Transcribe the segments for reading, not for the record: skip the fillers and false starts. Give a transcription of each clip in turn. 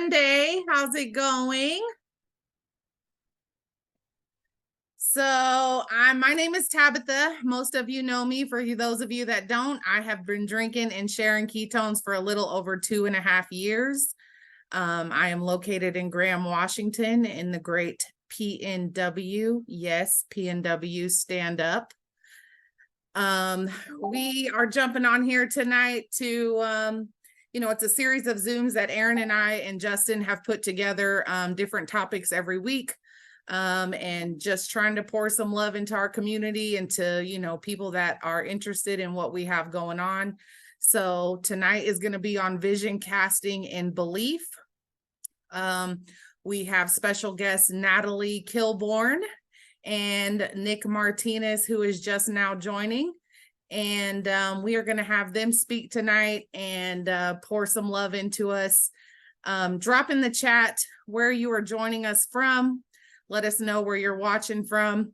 Monday. How's it going? My name is Tabitha. Most of you know me. For those of you that don't, I have been drinking and sharing ketones for a little over 2.5 years. I am located in Graham, Washington, in the great PNW. Yes, PNW, stand up. We are jumping on here tonight to it's a series of Zooms that Aaron and I and Justin have put together, different topics every week, and just trying to pour some love into our community and to, people that are interested in what we have going on. So tonight is going to be on vision casting and belief. We have special guests Natalie Kilbourne and Nick Martinez, who is just now joining. And we are going to have them speak tonight and pour some love into us. Drop in the chat where you are joining us from. Let us know where you're watching from.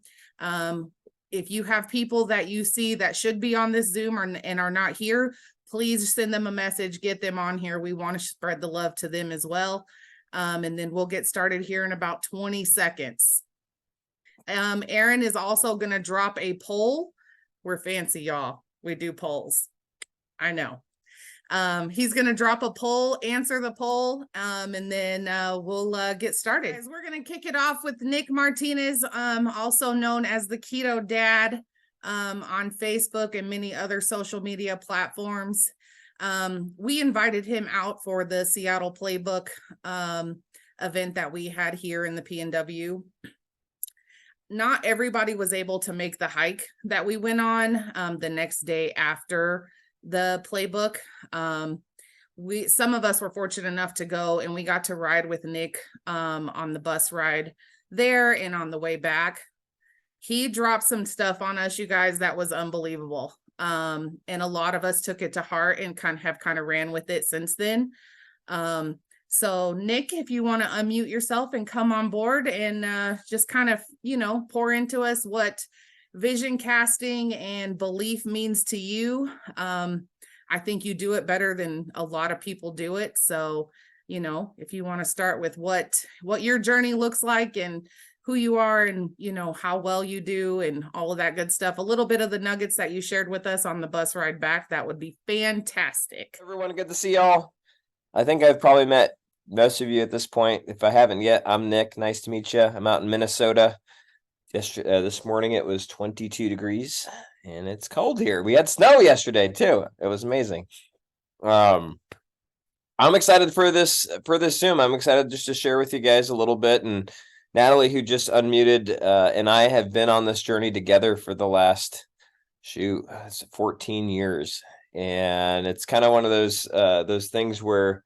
If you have people that you see that should be on this Zoom and are not here, please send them a message, get them on here. We want to spread the love to them as well. And then we'll get started here in about 20 seconds. Aaron is also going to drop a poll. We're fancy, y'all. We do polls. I know. He's going to drop a poll, answer the poll, and then we'll get started. Guys, we're going to kick it off with Nick Martinez, also known as the Keto Dad, on Facebook and many other social media platforms. We invited him out for the Seattle Playbook event that we had here in the PNW. Not everybody was able to make the hike that we went on the next day after the playbook. Some of us were fortunate enough to go, and we got to ride with Nick on the bus ride there and on the way back. He dropped some stuff on us, you guys, that was unbelievable. And a lot of us took it to heart and kind of ran with it since then. So Nick, if you want to unmute yourself and come on board and just kind of, pour into us what vision casting and belief means to you. I think you do it better than a lot of people do it. So, if you want to start with what your journey looks like and who you are and, how well you do and all of that good stuff, a little bit of the nuggets that you shared with us on the bus ride back, that would be fantastic. Everyone, good to see y'all. I think I've probably met most of you at this point. If I haven't yet, I'm Nick. Nice to meet you. I'm out in Minnesota. This morning it was 22 degrees and it's cold here. We had snow yesterday too. It was amazing. I'm excited for this Zoom. I'm excited just to share with you guys a little bit. And Natalie, who just unmuted, and I have been on this journey together for the last 14 years. And it's kind of one of those things where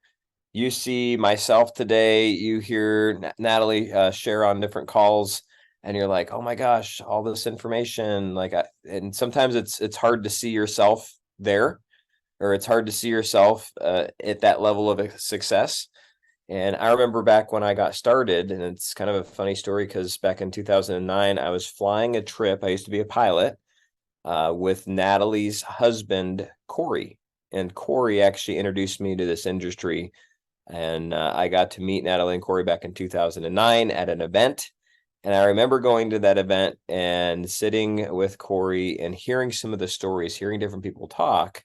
you see myself today, you hear Natalie share on different calls, and you're like, oh my gosh, all this information. And sometimes it's hard to see yourself there, or it's hard to see yourself at that level of success. And I remember back when I got started, and it's kind of a funny story because back in 2009, I was flying a trip. I used to be a pilot with Natalie's husband, Corey. And Corey actually introduced me to this industry. And I got to meet Natalie and Corey back in 2009 at an event. And I remember going to that event and sitting with Corey and hearing some of the stories, hearing different people talk.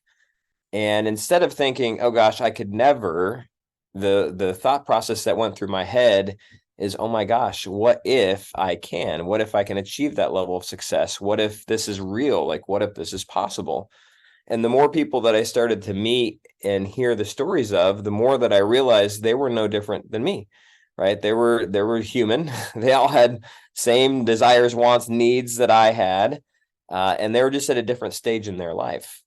And instead of thinking, oh gosh, I could never, the thought process that went through my head is, oh my gosh, what if I can? What if I can achieve that level of success? What if this is real? What if this is possible? And the more people that I started to meet and hear the stories of, the more that I realized they were no different than me, right? They were human. They all had same desires, wants, needs that I had, and they were just at a different stage in their life.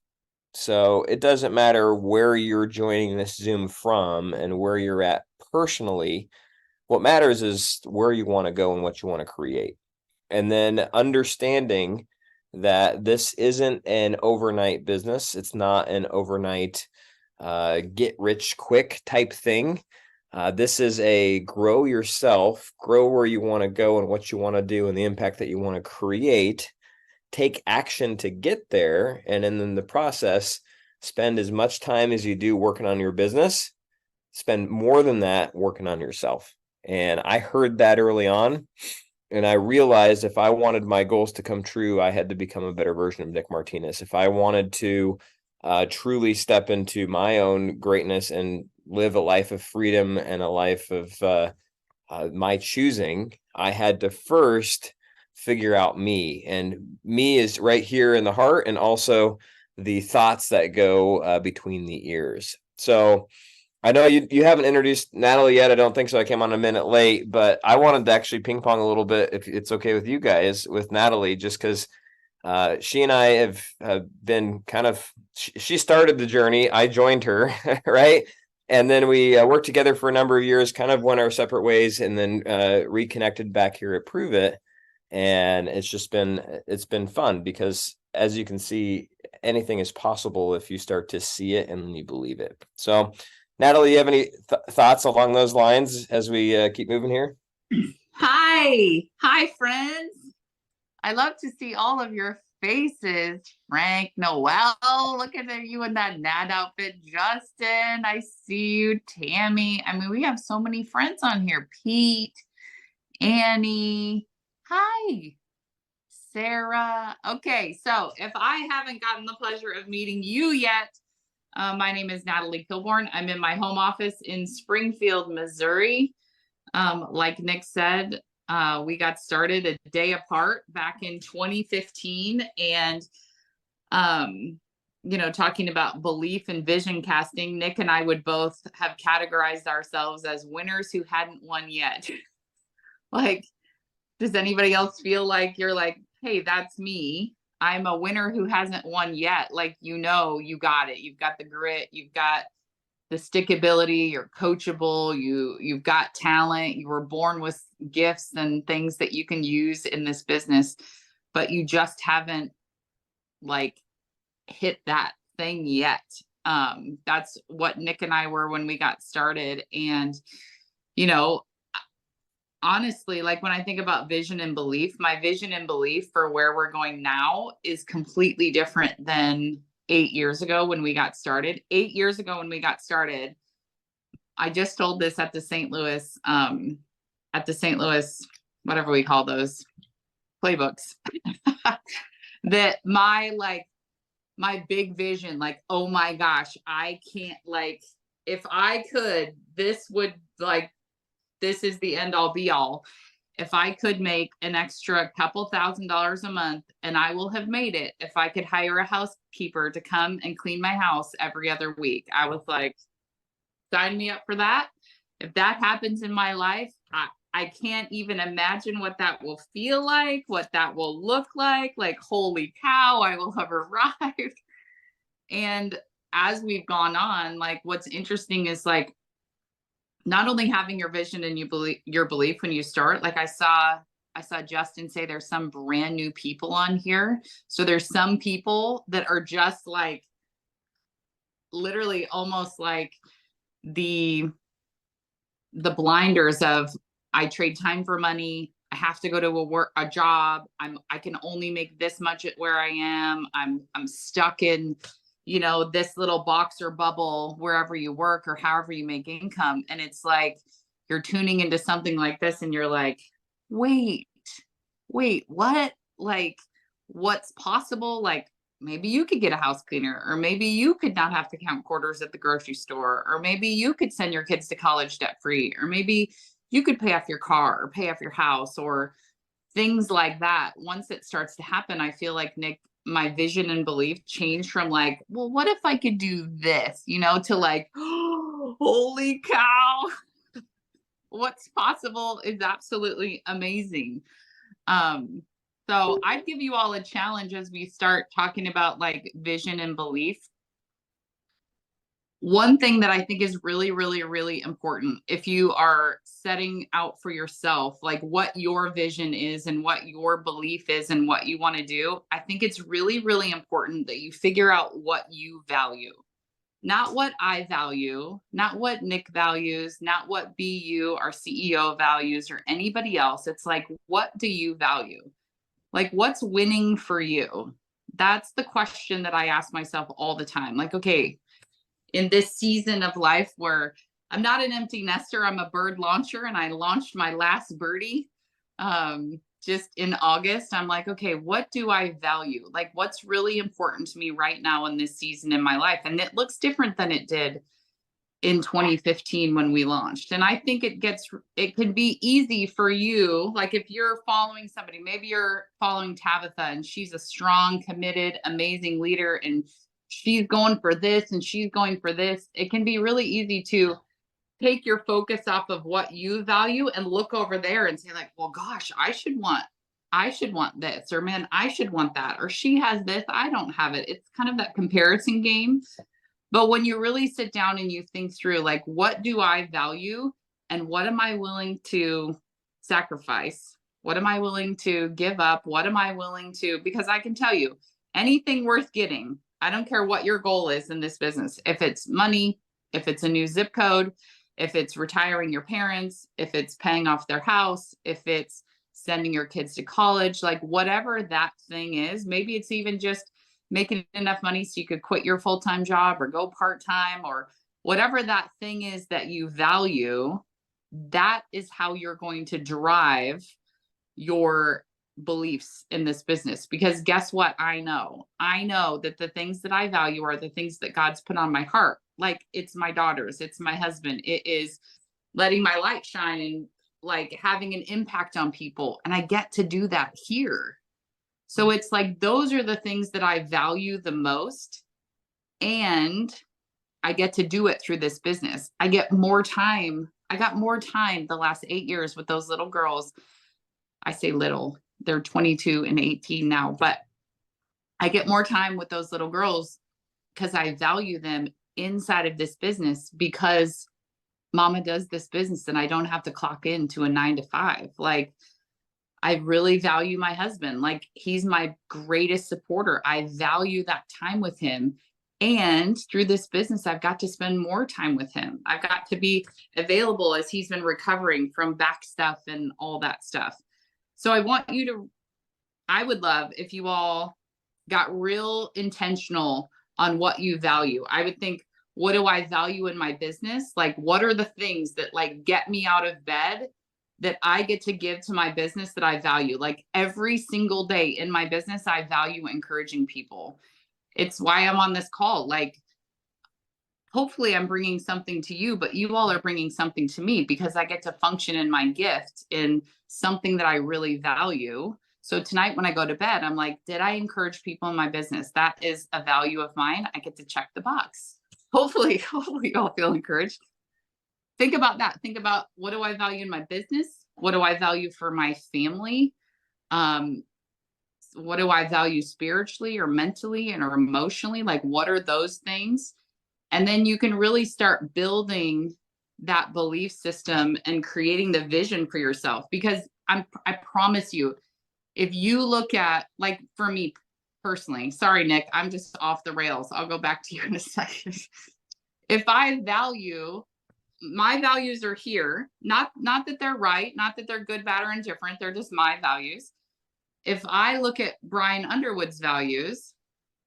So it doesn't matter where you're joining this Zoom from and where you're at personally. What matters is where you want to go and what you want to create. And then understanding that this isn't an overnight business. It's not an overnight get rich quick type thing. This is a grow yourself, grow where you want to go and what you want to do and the impact that you want to create. Take action to get there. And then in the process, spend as much time as you do working on your business. spend more than that working on yourself. And I heard that early on. And I realized if I wanted my goals to come true, I had to become a better version of Nick Martinez. If I wanted to truly step into my own greatness and live a life of freedom and a life of my choosing, I had to first figure out me. And me is right here in the heart, and also the thoughts that go between the ears. So I know you haven't introduced Natalie yet. I don't think so. I came on a minute late, but I wanted to actually ping pong a little bit, if it's okay with you guys, with Natalie, just because she and I have been kind of, she started the journey. I joined her, right? And then we worked together for a number of years, kind of went our separate ways, and then reconnected back here at Prove It. And it's been fun because, as you can see, anything is possible if you start to see it and you believe it. So Natalie, you have any thoughts along those lines as we keep moving here? Hi, friends. I love to see all of your faces. Frank, Noel, look at you in that Nat outfit. Justin, I see you. Tammy. I mean, we have so many friends on here. Pete, Annie. Hi, Sarah. Okay, so if I haven't gotten the pleasure of meeting you yet, my name is Natalie Kilbourne. I'm in my home office in Springfield, Missouri. Like Nick said, we got started a day apart back in 2015. And, talking about belief and vision casting, Nick and I would both have categorized ourselves as winners who hadn't won yet. Like, does anybody else feel like you're like, hey, that's me? I'm a winner who hasn't won yet. Like, you got it. You've got the grit. You've got the stickability. You're coachable. You've got talent. You were born with gifts and things that you can use in this business, but you just haven't like hit that thing yet. That's what Nick and I were when we got started. And, honestly, like when I think about vision and belief, my vision and belief for where we're going now is completely different than 8 years ago when we got started. 8 years ago when we got started, I just told this at the St. Louis, whatever we call those playbooks, that my big vision, like, oh my gosh, I can't, like, if I could, this is the end all be all. If I could make an extra couple $1,000s a month, and I will have made it if I could hire a housekeeper to come and clean my house every other week. I was like, sign me up for that. If that happens in my life, I can't even imagine what that will feel like, what that will look like. Like, holy cow, I will have arrived. And as we've gone on, like, what's interesting is like, not only having your vision and your belief when you start, like I saw Justin say there's some brand new people on here. So there's some people that are just like literally almost like the blinders of, I trade time for money. I have to go to a job. I can only make this much at where I am. I'm stuck in this little box or bubble wherever you work or however you make income. And it's like, you're tuning into something like this and you're like, wait, what? Like, what's possible? Like, maybe you could get a house cleaner, or maybe you could not have to count quarters at the grocery store, or maybe you could send your kids to college debt free, or maybe you could pay off your car or pay off your house, or things like that. Once it starts to happen, I feel like, Nick, my vision and belief changed from like, well, what if I could do this, to like, oh, holy cow, what's possible is absolutely amazing. So I'd give you all a challenge as we start talking about like vision and belief. One thing that I think is really, really, really important, if you are setting out for yourself, like what your vision is and what your belief is and what you want to do, I think it's really, really important that you figure out what you value. Not what I value, not what Nick values, not what BU, our CEO, values, or anybody else. It's like, what do you value? Like, what's winning for you? That's the question that I ask myself all the time. Like, okay, in this season of life where I'm not an empty nester. I'm a bird launcher, and I launched my last birdie just in August. I'm like, okay, what do I value? Like, what's really important to me right now in this season in my life? And it looks different than it did in 2015 when we launched. And I think it could be easy for you. Like if you're following somebody, maybe you're following Tabitha and she's a strong, committed, amazing leader, and she's going for this and she's going for this. It can be really easy to take your focus off of what you value and look over there and say like, well, gosh, I should want this, or man, I should want that, or she has this, I don't have it. It's kind of that comparison game. But when you really sit down and you think through, like, what do I value and what am I willing to sacrifice? What am I willing to give up? What am I willing to, because I can tell you anything worth getting, I don't care what your goal is in this business. If it's money, if it's a new zip code, if it's retiring your parents, if it's paying off their house, if it's sending your kids to college, like whatever that thing is, maybe it's even just making enough money so you could quit your full-time job or go part-time, or whatever that thing is that you value, that is how you're going to drive your beliefs in this business. Because guess what? I know that the things that I value are the things that God's put on my heart. Like it's my daughters, it's my husband, it is letting my light shine and like having an impact on people. And I get to do that here. So it's like, those are the things that I value the most. And I get to do it through this business. I get more time. I got more time the last 8 years with those little girls. I say little, they're 22 and 18 now, but I get more time with those little girls because I value them inside of this business, because mama does this business and I don't have to clock into a 9 to 5. Like, I really value my husband. Like, he's my greatest supporter. I value that time with him. And through this business, I've got to spend more time with him. I've got to be available as he's been recovering from back stuff and all that stuff. So I would love if you all got real intentional on what you value. I would think, what do I value in my business? Like, what are the things that like get me out of bed that I get to give to my business that I value? Like every single day in my business, I value encouraging people. It's why I'm on this call. Like, hopefully I'm bringing something to you, but you all are bringing something to me because I get to function in my gift in something that I really value. So tonight when I go to bed, I'm like, did I encourage people in my business? That is a value of mine. I get to check the box. Hopefully y'all feel encouraged. Think about that. Think about, what do I value in my business? What do I value for my family? What do I value spiritually or mentally or emotionally? Like, what are those things? And then you can really start building that belief system and creating the vision for yourself. Because I promise you, if you look at, like, for me personally, sorry, Nick, I'm just off the rails. I'll go back to you in a second. If I value, my values are here, not that they're right, not that they're good, bad, or indifferent. They're just my values. If I look at Brian Underwood's values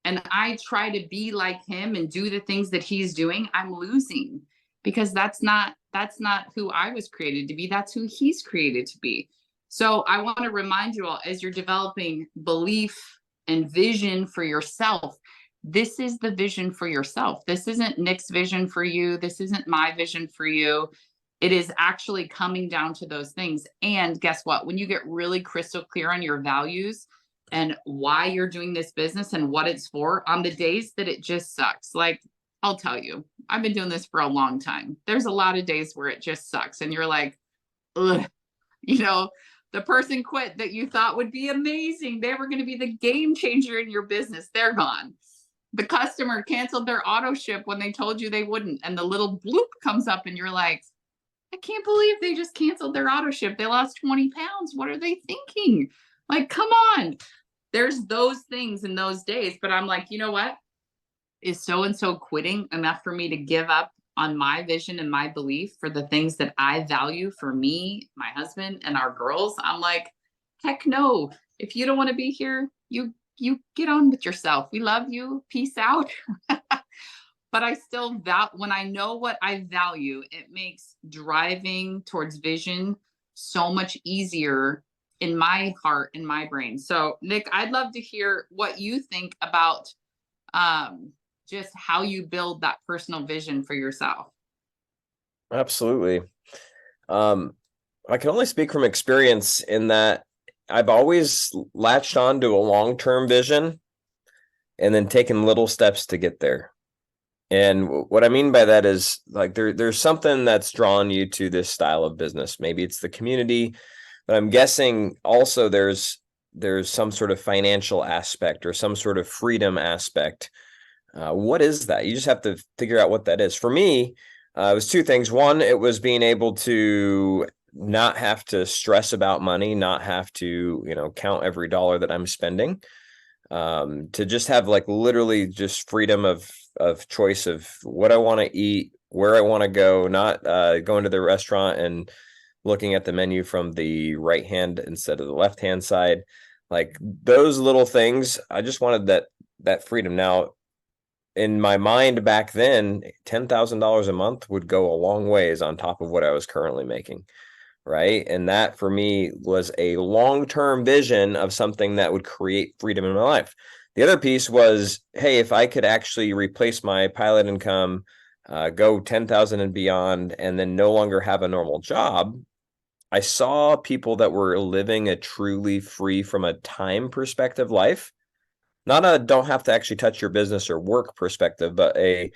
and I try to be like him and do the things that he's doing, I'm losing, because that's not who I was created to be. That's who he's created to be. So I want to remind you all, as you're developing belief and vision for yourself, this is the vision for yourself. This isn't Nick's vision for you. This isn't my vision for you. It is actually coming down to those things. And guess what? When you get really crystal clear on your values and why you're doing this business and what it's for, on the days that it just sucks, like, I'll tell you, I've been doing this for a long time. There's a lot of days where it just sucks and you're like, ugh, the person quit that you thought would be amazing. They were going to be the game changer in your business. They're gone. The customer canceled their auto ship when they told you they wouldn't. And the little bloop comes up and you're like, I can't believe they just canceled their auto ship. They lost 20 pounds. What are they thinking? Like, come on. There's those things in those days. But I'm like, you know what? Is so-and-so quitting enough for me to give up on my vision and my belief for the things that I value for me, my husband, and our girls? I'm like, heck no. If you don't want to be here, you get on with yourself. We love you. Peace out. but I still when I know what I value, it makes driving towards vision so much easier in my heart and my brain. So Nick, I'd love to hear what you think about just how you build that personal vision for yourself. Absolutely. I can only speak from experience in that I've always latched on to a long-term vision and then taken little steps to get there. And what I mean by that is like there's something that's drawn you to this style of business. Maybe it's the community, but I'm guessing also there's some sort of financial aspect or some sort of freedom aspect. What is that? You just have to figure out what that is. For me, it was two things. One, it was being able to not have to stress about money, not have to, count every dollar that I'm spending, to just have like literally just freedom of choice of what I want to eat, where I want to go, not going to the restaurant and looking at the menu from the right hand instead of the left hand side. Like those little things, I just wanted that freedom. Now, in my mind back then, $10,000 a month would go a long ways on top of what I was currently making. Right. And that for me was a long-term vision of something that would create freedom in my life. The other piece was, hey, if I could actually replace my pilot income, go 10,000 and beyond, and then no longer have a normal job, I saw people that were living a truly free from a time perspective life. Not a don't have to actually touch your business or work perspective, but a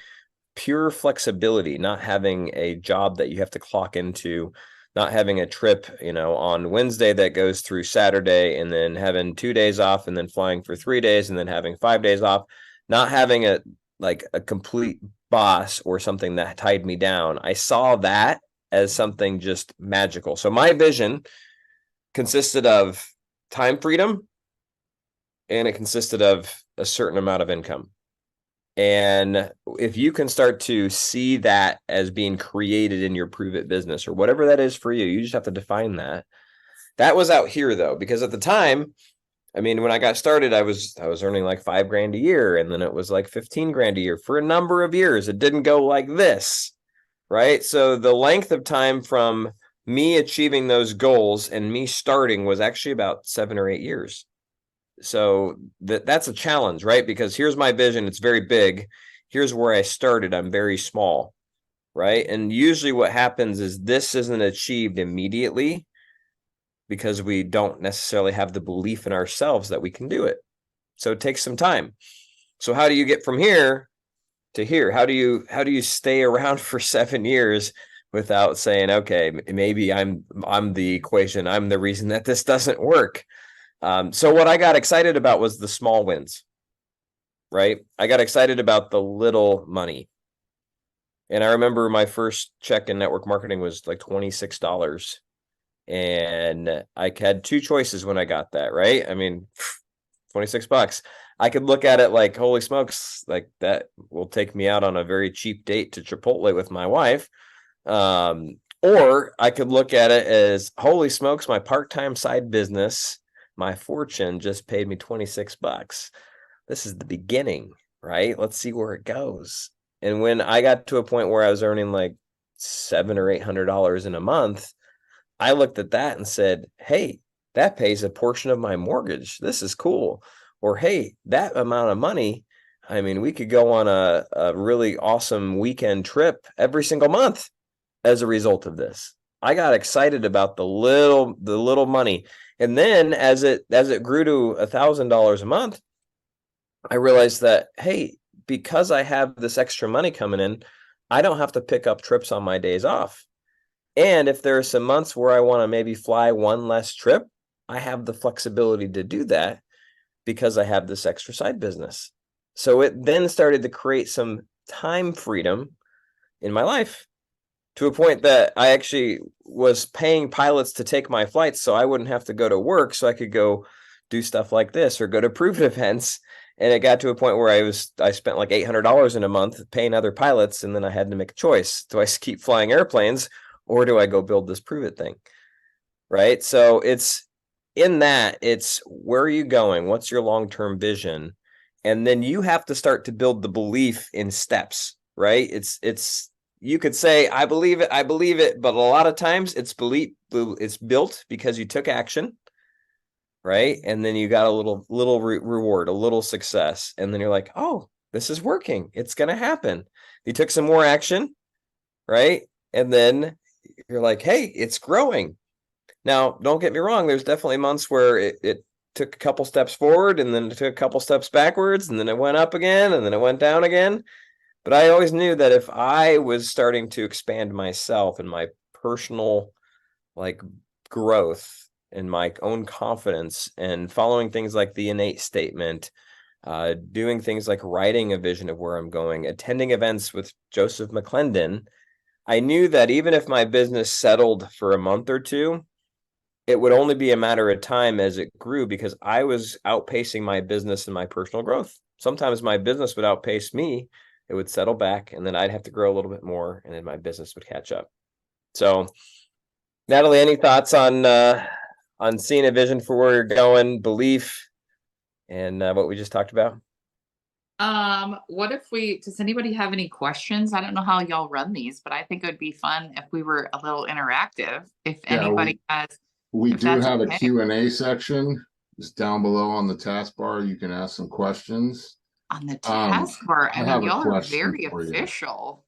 pure flexibility, not having a job that you have to clock into, not having a trip, on Wednesday that goes through Saturday, and then having 2 days off and then flying for 3 days and then having 5 days off, not having a complete boss or something that tied me down. I saw that as something just magical. So my vision consisted of time freedom, and it consisted of a certain amount of income. And if you can start to see that as being created in your Prove It business or whatever that is for you, you just have to define that. That was out here though, because at the time, I mean, when I got started, I was earning like $5,000 a year, and then it was like $15,000 a year for a number of years. It didn't go like this, right? So the length of time from me achieving those goals and me starting was actually about 7 or 8 years. So that's a challenge, right? Because here's my vision. It's very big. Here's where I started. I'm very small, right? And usually what happens is this isn't achieved immediately because we don't necessarily have the belief in ourselves that we can do it. So it takes some time. So how do you get from here to here? How do you stay around for 7 years without saying, okay, maybe I'm the equation. I'm the reason that this doesn't work. So what I got excited about was the small wins, right? I got excited about the little money. And I remember my first check in network marketing was like $26. And I had two choices when I got that, right? I mean, $26. I could look at it like, holy smokes, like that will take me out on a very cheap date to Chipotle with my wife. Or I could look at it as, holy smokes, my part-time side business, my fortune just paid me $26. This is the beginning, right? Let's see where it goes. And when I got to a point where I was earning like $700 or $800 in a month, I looked at that and said, hey, that pays a portion of my mortgage. This is cool. Or, hey, that amount of money, I mean, we could go on a really awesome weekend trip every single month as a result of this. I got excited about the little money. And then as it grew to $1,000 a month, I realized that, hey, because I have this extra money coming in, I don't have to pick up trips on my days off. And if there are some months where I want to maybe fly one less trip, I have the flexibility to do that because I have this extra side business. So it then started to create some time freedom in my life, to a point that I actually was paying pilots to take my flights so I wouldn't have to go to work, so I could go do stuff like this or go to Prove It events. And it got to a point where I spent like $800 in a month paying other pilots, and then I had to make a choice. Do I keep flying airplanes, or do I go build this Prove It thing? Right? So it's where are you going? What's your long-term vision? And then you have to start to build the belief in steps. right? It's you could say, I believe it, but a lot of times it's built because you took action, right? And then you got a little reward, a little success, and then you're like, oh, this is working. It's gonna happen. You took some more action, right? And then you're like, hey, it's growing. Now, don't get me wrong. There's definitely months where it took a couple steps forward, and then it took a couple steps backwards, and then it went up again, and then it went down again. But I always knew that if I was starting to expand myself and my personal like growth and my own confidence and following things like the innate statement, doing things like writing a vision of where I'm going, attending events with Joseph McClendon, I knew that even if my business settled for a month or two, it would only be a matter of time as it grew because I was outpacing my business and my personal growth. Sometimes my business would outpace me. It would settle back, and then I'd have to grow a little bit more, and then my business would catch up. So, Natalie, any thoughts on seeing a vision for where you're going, belief, and what we just talked about? What if does anybody have any questions? I don't know how y'all run these, but I think it would be fun if we were a little interactive. If anybody has, we if do that's have a okay. Q&A section. It's down below on the taskbar. You can ask some questions. On the taskbar, I I have mean, a y'all are question very for you. official.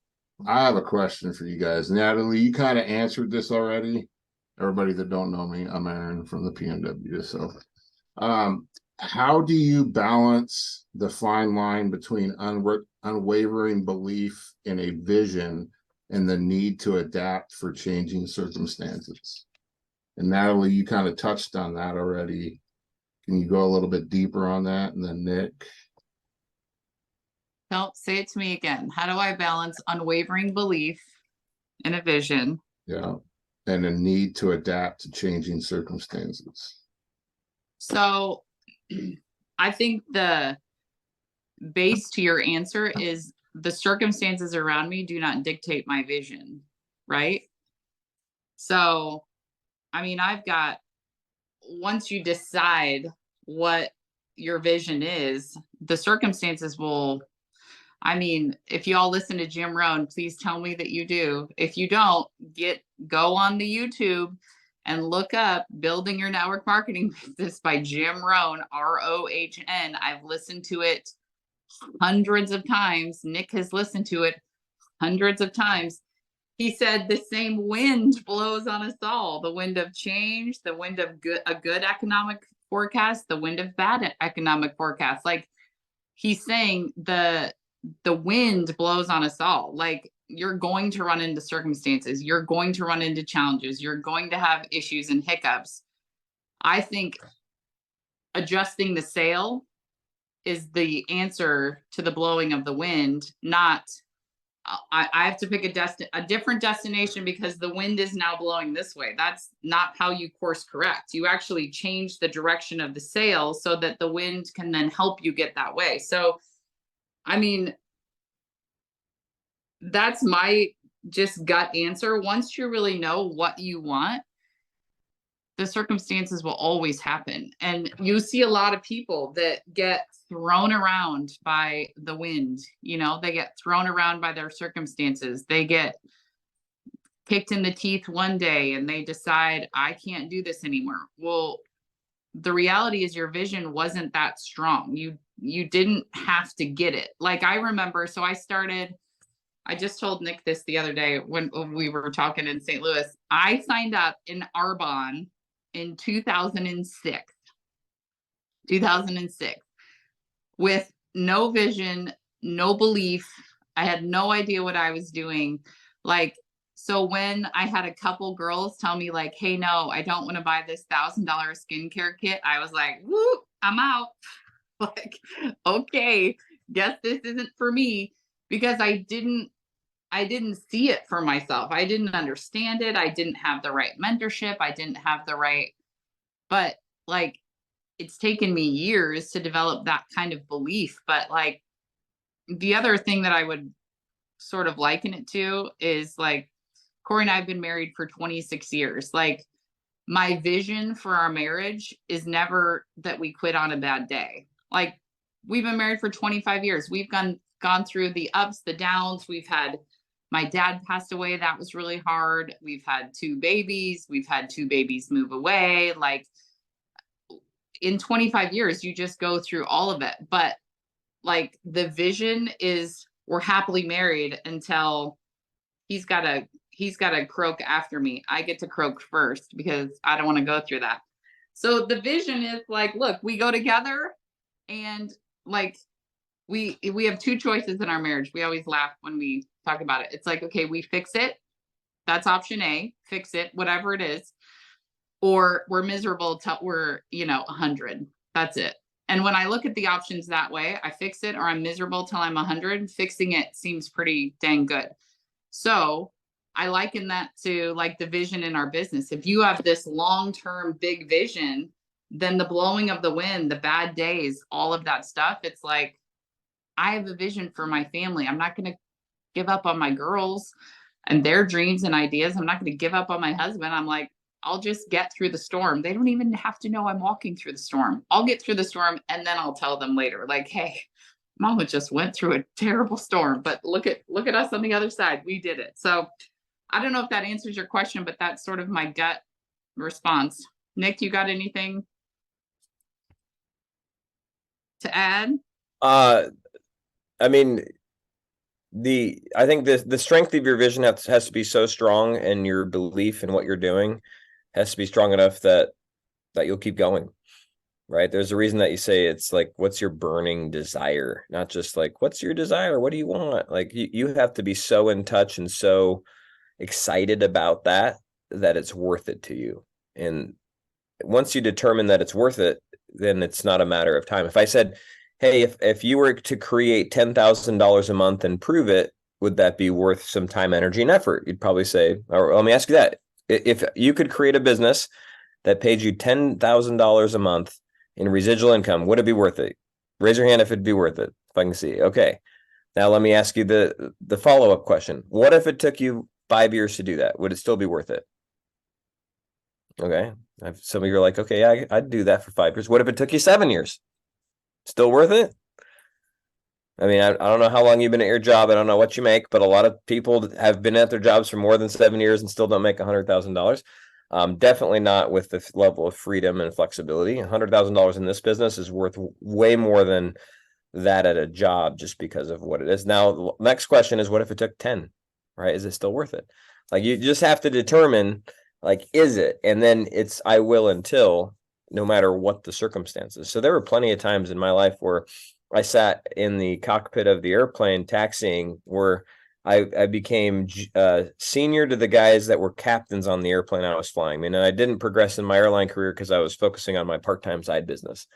I have a question for you guys. Natalie, you kind of answered this already. Everybody that don't know me, I'm Aaron from the PNW. So, how do you balance the fine line between unwavering belief in a vision and the need to adapt for changing circumstances? And Natalie, you kind of touched on that already. Can you go a little bit deeper on that? And then Nick. Don't say it to me again. How do I balance unwavering belief in a vision? Yeah. And a need to adapt to changing circumstances. So I think the base to your answer is the circumstances around me do not dictate my vision, right? So, I mean, once you decide what your vision is, the circumstances will, I mean, if you all listen to Jim Rohn, please tell me that you do. If you don't, go on the YouTube and look up Building Your Network Marketing Business by Jim Rohn, ROHN. I've listened to it hundreds of times. Nick has listened to it hundreds of times. He said the same wind blows on us all, the wind of change, the wind of a good economic forecast, the wind of bad economic forecast. Like he's saying the wind blows on us all. Like you're going to run into circumstances, you're going to run into challenges, you're going to have issues and hiccups. I think adjusting the sail is the answer to the blowing of the wind, not I have to pick a different destination because the wind is now blowing this way. That's not how you course correct. You actually change the direction of the sail so that the wind can then help you get that way. So, I mean, that's my just gut answer. Once you really know what you want, the circumstances will always happen. And you see a lot of people that get thrown around by the wind, they get thrown around by their circumstances. They get kicked in the teeth one day and they decide, I can't do this anymore. Well, the reality is your vision wasn't that strong. You didn't have to get it. Like I remember, so I just told Nick this the other day when we were talking in St. Louis. I signed up in Arbonne in 2006 with no vision, no belief. I had no idea what I was doing. Like, so when I had a couple girls tell me like, hey, no, I don't want to buy this $1,000 skincare kit, I was like, whoop, I'm out. Like, okay, guess this isn't for me, because I didn't see it for myself. I didn't understand it. I didn't have the right mentorship. I didn't have the right, but like, it's taken me years to develop that kind of belief. But like the other thing that I would sort of liken it to is like, Corey and I have been married for 26 years. Like my vision for our marriage is never that we quit on a bad day. Like we've been married for 25 years. We've gone gone through the ups, the downs. We've had, my dad passed away. That was really hard. We've had 2 babies. We've had 2 babies move away. Like in 25 years, you just go through all of it. But like the vision is we're happily married until he's got to croak after me. I get to croak first because I don't want to go through that. So the vision is like, look, we go together and like we have 2 choices in our marriage. We always laugh when we talk about it. It's like, okay, we fix it. That's option A, fix it, whatever it is. Or we're miserable till we're, 100. That's it. And when I look at the options that way, I fix it or I'm miserable till I'm 100. Fixing it seems pretty dang good. So I liken that to like the vision in our business. If you have this long-term big vision, then the blowing of the wind, the bad days, all of that stuff, it's like, I have a vision for my family. I'm not going to give up on my girls and their dreams and ideas. I'm not going to give up on my husband. I'm like, I'll just get through the storm. They don't even have to know I'm walking through the storm. I'll get through the storm and then I'll tell them later, like, hey, Mama just went through a terrible storm, but look at us on the other side. We did it. So I don't know if that answers your question, but that's sort of my gut response. Nick, you got anything to add? I mean, I think the strength of your vision has to be so strong, and your belief in what you're doing has to be strong enough that you'll keep going, right? There's a reason that you say it's like, what's your burning desire? Not just like, what's your desire? What do you want? Like you have to be so in touch and so excited about that it's worth it to you. And once you determine that it's worth it, then it's not a matter of time. If I said, hey, if you were to create $10,000 a month and prove it, would that be worth some time, energy, and effort? You'd probably say, or let me ask you that. If you could create a business that paid you $10,000 a month in residual income, would it be worth it? Raise your hand if it'd be worth it, if I can see. Okay. Now let me ask you the follow-up question. What if it took you 5 years to do that? Would it still be worth it? Okay. Some of you are like, okay, I'd do that for 5 years. What if it took you 7 years? Still worth it? I mean, I don't know how long you've been at your job. I don't know what you make, but a lot of people have been at their jobs for more than 7 years and still don't make $100,000. Definitely not with the level of freedom and flexibility. $100,000 in this business is worth way more than that at a job, just because of what it is. Now, the next question is, what if it took 10, right? Is it still worth it? Like, you just have to determine, like, is it? And then it's, I will until, no matter what the circumstances. So there were plenty of times in my life where I sat in the cockpit of the airplane taxiing, where I became senior to the guys that were captains on the airplane I was flying. I mean, I didn't progress in my airline career because I was focusing on my part-time side business,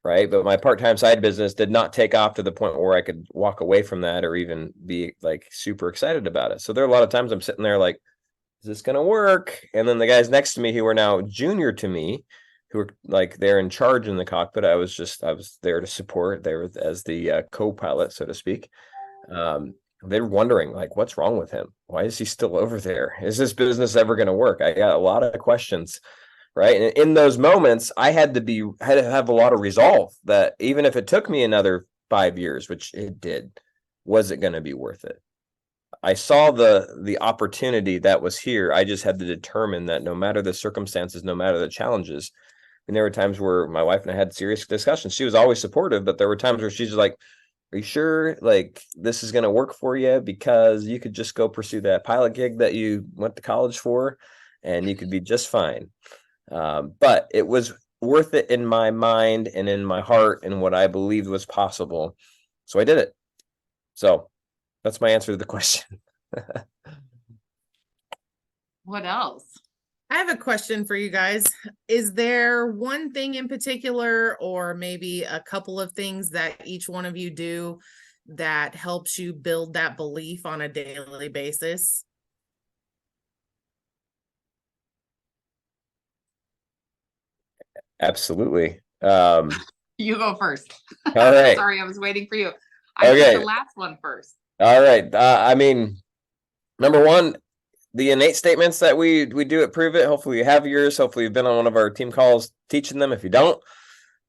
right? But my part-time side business did not take off to the point where I could walk away from that or even be like super excited about it. So there are a lot of times I'm sitting there like, is this going to work? And then the guys next to me who are now junior to me, who are like, they're in charge in the cockpit. I was there to support. They were as the co-pilot, so to speak. They're wondering, like, what's wrong with him? Why is he still over there? Is this business ever going to work? I got a lot of questions, right? And in those moments, I had to have a lot of resolve that even if it took me another 5 years, which it did, was it going to be worth it? I saw the opportunity that was here. I just had to determine that no matter the circumstances, no matter the challenges. And there were times where my wife and I had serious discussions. She was always supportive, but there were times where she's just like, are you sure like this is going to work for you? Because you could just go pursue that pilot gig that you went to college for and you could be just fine. But it was worth it in my mind and in my heart and what I believed was possible. So I did it. So that's my answer to the question. What else? I have a question for you guys. Is there one thing in particular, or maybe a couple of things that each one of you do that helps you build that belief on a daily basis? Absolutely. You go first. All right. Sorry, I was waiting for you. I did the last one first. All right. I mean, number one, the innate statements that we do at Prove It. Hopefully you have yours. Hopefully you've been on one of our team calls teaching them. If you don't,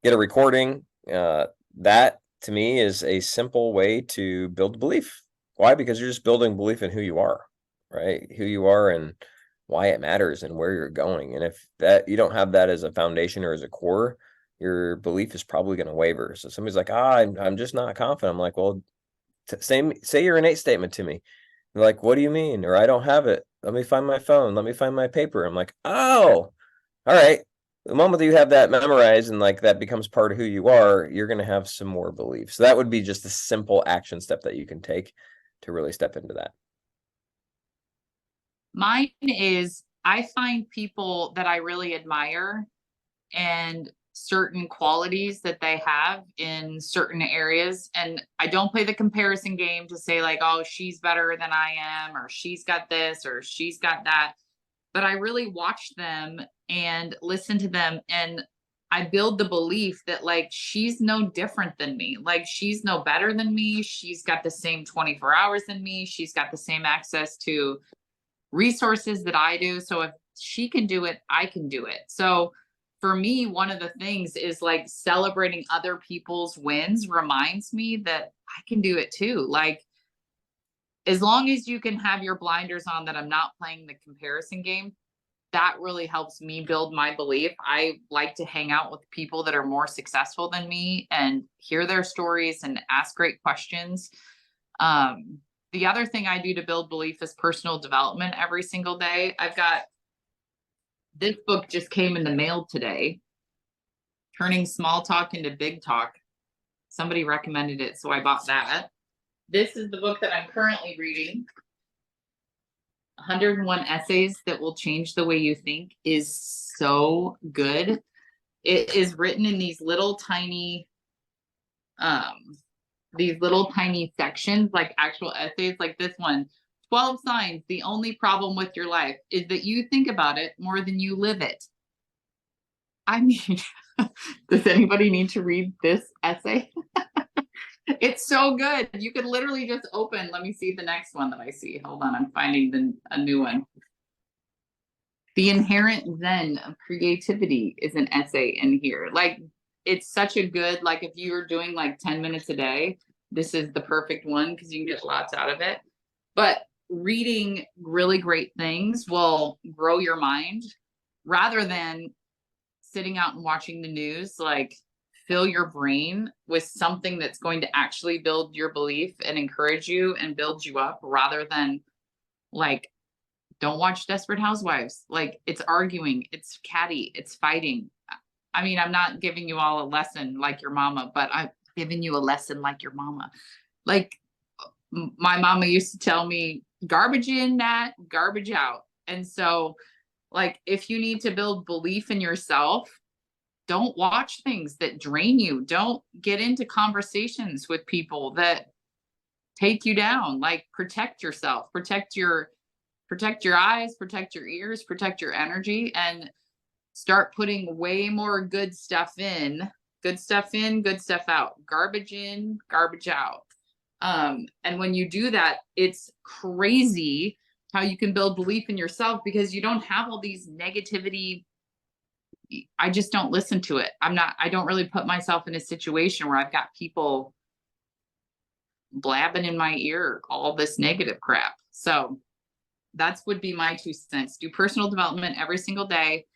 get a recording. That to me is a simple way to build belief. Why? Because you're just building belief in who you are, right? Who you are and why it matters and where you're going. And if that you don't have that as a foundation or as a core, your belief is probably going to waver. So somebody's like, I'm just not confident. I'm like, well, say your innate statement to me. They're like, what do you mean? Or I don't have it. Let me find my phone. Let me find my paper. I'm like, oh, all right. The moment that you have that memorized and like that becomes part of who you are, you're going to have some more belief. So that would be just a simple action step that you can take to really step into that. Mine is, I find people that I really admire and certain qualities that they have in certain areas. And I don't play the comparison game to say like, oh, she's better than I am, or she's got this, or she's got that. But I really watch them and listen to them. And I build the belief that like, she's no different than me. Like she's no better than me. She's got the same 24 hours than me. She's got the same access to resources that I do. So if she can do it, I can do it. So for me, one of the things is like celebrating other people's wins reminds me that I can do it too. Like, as long as you can have your blinders on that I'm not playing the comparison game, that really helps me build my belief. I like to hang out with people that are more successful than me and hear their stories and ask great questions. The other thing I do to build belief is personal development every single day. I've got this book just came in the mail today, Turning Small Talk into Big Talk. Somebody recommended it, so I bought that. This is the book that I'm currently reading. 101 Essays That Will Change the Way You Think is so good. It is written in these little tiny sections, like actual essays, like this one. 12 signs the only problem with your life is that you think about it more than you live it. I mean, does anybody need to read this essay? It's so good. You could literally just open. Let me see the next one that I see. Hold on, I'm finding a new one. The Inherent Zen of Creativity is an essay in here. Like, it's such a good, like if you're doing like 10 minutes a day, this is the perfect one because you can get lots out of it. But reading really great things will grow your mind rather than sitting out and watching the news. Like, fill your brain with something that's going to actually build your belief and encourage you and build you up, rather than like, don't watch Desperate Housewives. Like, it's arguing, it's catty, it's fighting. I mean, I'm not giving you all a lesson like your mama, but I'm giving you a lesson like your mama. Like, my mama used to tell me, garbage in, Nat, garbage out. And so, like, if you need to build belief in yourself, don't watch things that drain you. Don't get into conversations with people that take you down. Like, protect yourself, protect your eyes, protect your ears, protect your energy, and start putting way more good stuff in, good stuff out, garbage in, garbage out. And when you do that, it's crazy how you can build belief in yourself because you don't have all these negativity. I just don't listen to it. I don't really put myself in a situation where I've got people blabbing in my ear all this negative crap. So that's would be my 2 cents. Do personal development every single day,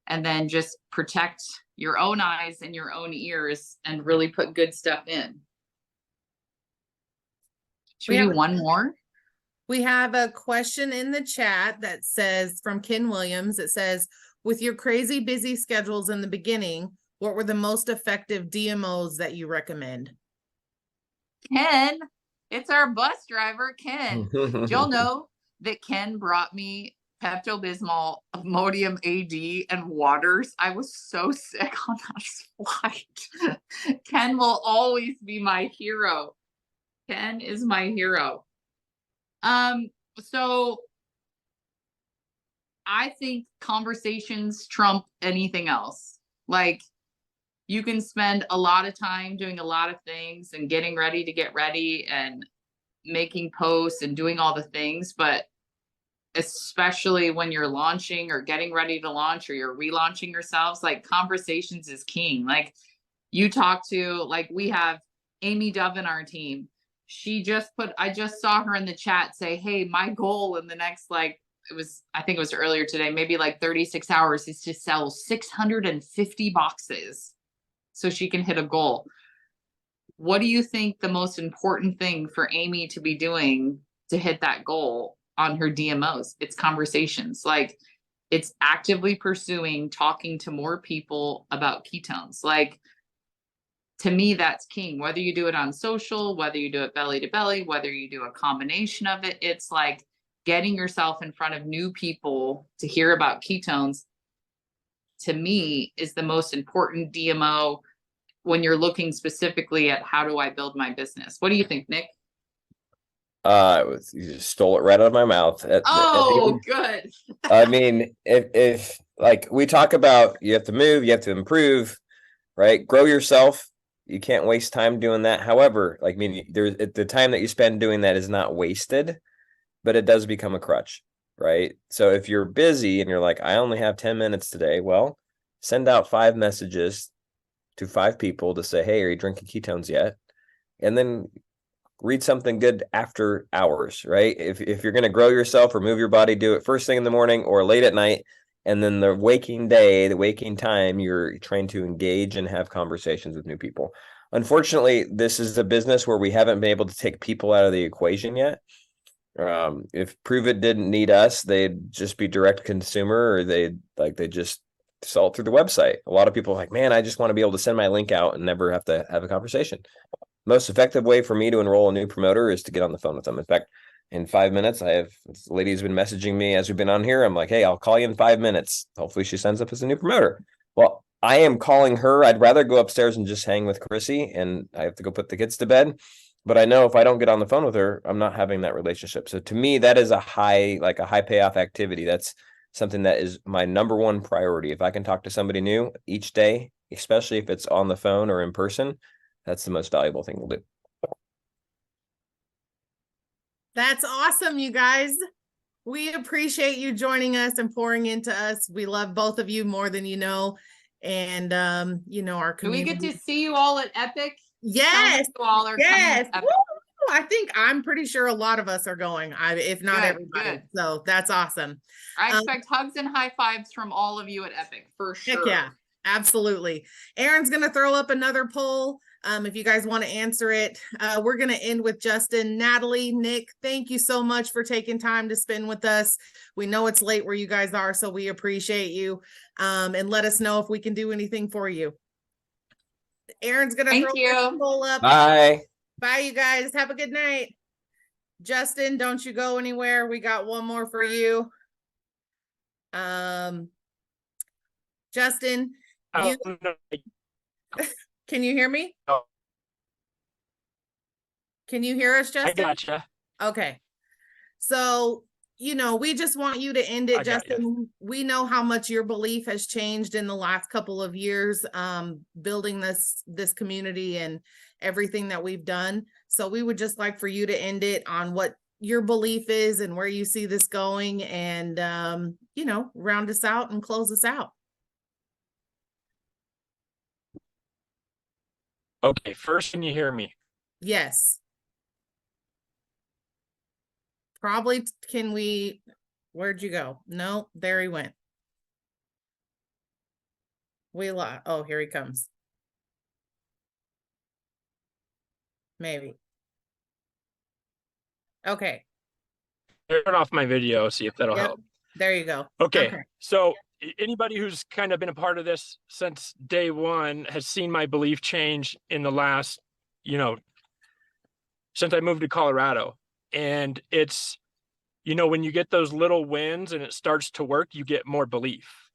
and then just protect your own eyes and your own ears and really put good stuff in. Should we do one more? We have a question in the chat that says, from Ken Williams, it says, with your crazy busy schedules in the beginning, what were the most effective DMOs that you recommend? Ken, it's our bus driver, Ken. You'll know that Ken brought me Pepto-Bismol, Imodium AD, and waters. I was so sick on that flight. Ken will always be my hero. Ken is my hero. So I think conversations trump anything else. Like, you can spend a lot of time doing a lot of things and getting ready to get ready and making posts and doing all the things, but especially when you're launching or getting ready to launch or you're relaunching yourselves, like, conversations is king. Like, you talk to, like, we have Amy Dove in our team. I just saw her in the chat say, hey, my goal in the next, like, I think it was earlier today, maybe like 36 hours, is to sell 650 boxes so she can hit a goal. What do you think the most important thing for Amy to be doing to hit that goal on her DMOs? It's conversations. Like, it's actively pursuing talking to more people about ketones. Like, to me, that's king. Whether you do it on social, whether you do it belly to belly, whether you do a combination of it, it's like getting yourself in front of new people to hear about ketones, to me, is the most important DMO when you're looking specifically at how do I build my business. What do you think, Nick? You just stole it right out of my mouth. Oh, good. I mean, if like we talk about, you have to move, you have to improve, right? Grow yourself. You can't waste time doing that. However, like, I mean, the time that you spend doing that is not wasted, but it does become a crutch, right? So if you're busy and you're like, I only have 10 minutes today, well, send out 5 messages to 5 people to say, hey, are you drinking ketones yet? And then read something good after hours, right? If you're going to grow yourself or move your body, do it first thing in the morning or late at night. And then the waking time, you're trying to engage and have conversations with new people. Unfortunately, this is a business where we haven't been able to take people out of the equation yet. If Prove It didn't need us, they'd just be direct consumer, or they just sell it through the website. A lot of people are like, man, I just want to be able to send my link out and never have to have a conversation. Most effective way for me to enroll a new promoter is to get on the phone with them. In fact, in 5 minutes, this lady's been messaging me as we've been on here. I'm like, hey, I'll call you in 5 minutes. Hopefully she signs up as a new promoter. Well, I am calling her. I'd rather go upstairs and just hang with Chrissy, and I have to go put the kids to bed. But I know if I don't get on the phone with her, I'm not having that relationship. So to me, that is a high payoff activity. That's something that is my number one priority. If I can talk to somebody new each day, especially if it's on the phone or in person, that's the most valuable thing we'll do. That's awesome, you guys. We appreciate you joining us and pouring into us. We love both of you more than you know. And our community. Do we get to see you all at Epic? Yes. You all are yes. coming to Epic. I'm pretty sure a lot of us are going. If not Good, everybody. good. So that's awesome. I expect hugs and high fives from all of you at Epic for sure. Heck yeah, absolutely. Aaron's going to throw up another poll. If you guys want to answer it, we're going to end with Justin. Natalie, Nick, thank you so much for taking time to spend with us. We know it's late where you guys are, so we appreciate you. And let us know if we can do anything for you. Aaron's going to throw the poll up. Bye. Bye, you guys. Have a good night. Justin, don't you go anywhere. We got one more for you. Justin, can you hear me? Oh. Can you hear us, Justin? I gotcha. Okay. So, we just want you to end it, Justin. We know how much your belief has changed in the last couple of years, building this community and everything that we've done. So we would just like for you to end it on what your belief is and where you see this going, and, round us out and close us out. Okay, first, can you hear me? Yes. Probably where'd you go? No, there he went. Oh, here he comes. Maybe. Okay. Turn off my video, see if that'll help. There you go. Okay. So anybody who's kind of been a part of this since day one has seen my belief change in the last, since I moved to Colorado. And it's, when you get those little wins and it starts to work, you get more belief.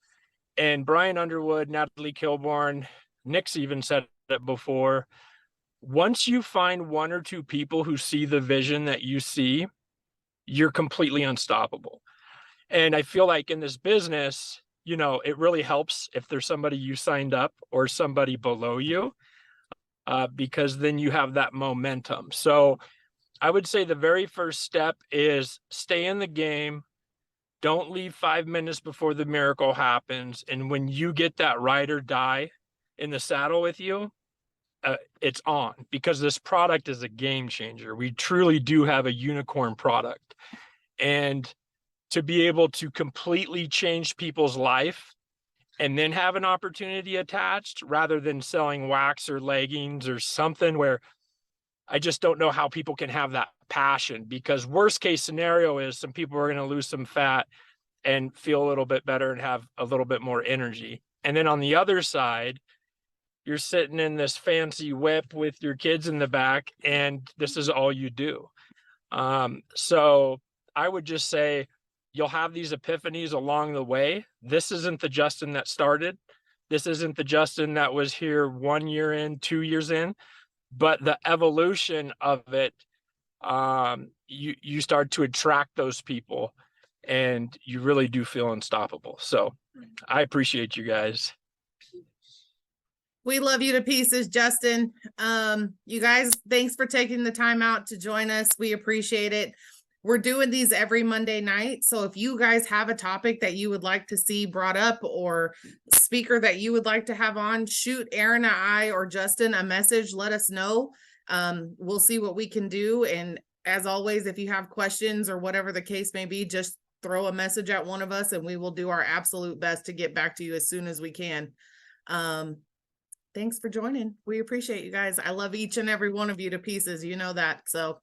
And Brian Underwood, Natalie Kilbourne, Nick's even said it before. Once you find 1 or 2 people who see the vision that you see, you're completely unstoppable. And I feel like in this business, it really helps if there's somebody you signed up or somebody below you, because then you have that momentum. So I would say the very first step is stay in the game. Don't leave 5 minutes before the miracle happens. And when you get that ride or die in the saddle with you, it's on, because this product is a game changer. We truly do have a unicorn product, and to be able to completely change people's life and then have an opportunity attached, rather than selling wax or leggings or something, where I just don't know how people can have that passion, because worst case scenario is some people are going to lose some fat and feel a little bit better and have a little bit more energy. And then on the other side, you're sitting in this fancy whip with your kids in the back, and this is all you do. So I would just say you'll have these epiphanies along the way. This isn't the Justin that started. This isn't the Justin that was here 1 year in, 2 years in, but the evolution of it, you start to attract those people, and you really do feel unstoppable. So I appreciate you guys. We love you to pieces, Justin. You guys, thanks for taking the time out to join us. We appreciate it. We're doing these every Monday night. So if you guys have a topic that you would like to see brought up, or speaker that you would like to have on, shoot Aaron, I, or Justin a message. Let us know. We'll see what we can do. And as always, if you have questions or whatever the case may be, just throw a message at one of us and we will do our absolute best to get back to you as soon as we can. Thanks for joining. We appreciate you guys. I love each and every one of you to pieces. You know that. So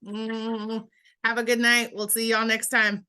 have a good night. We'll see y'all next time.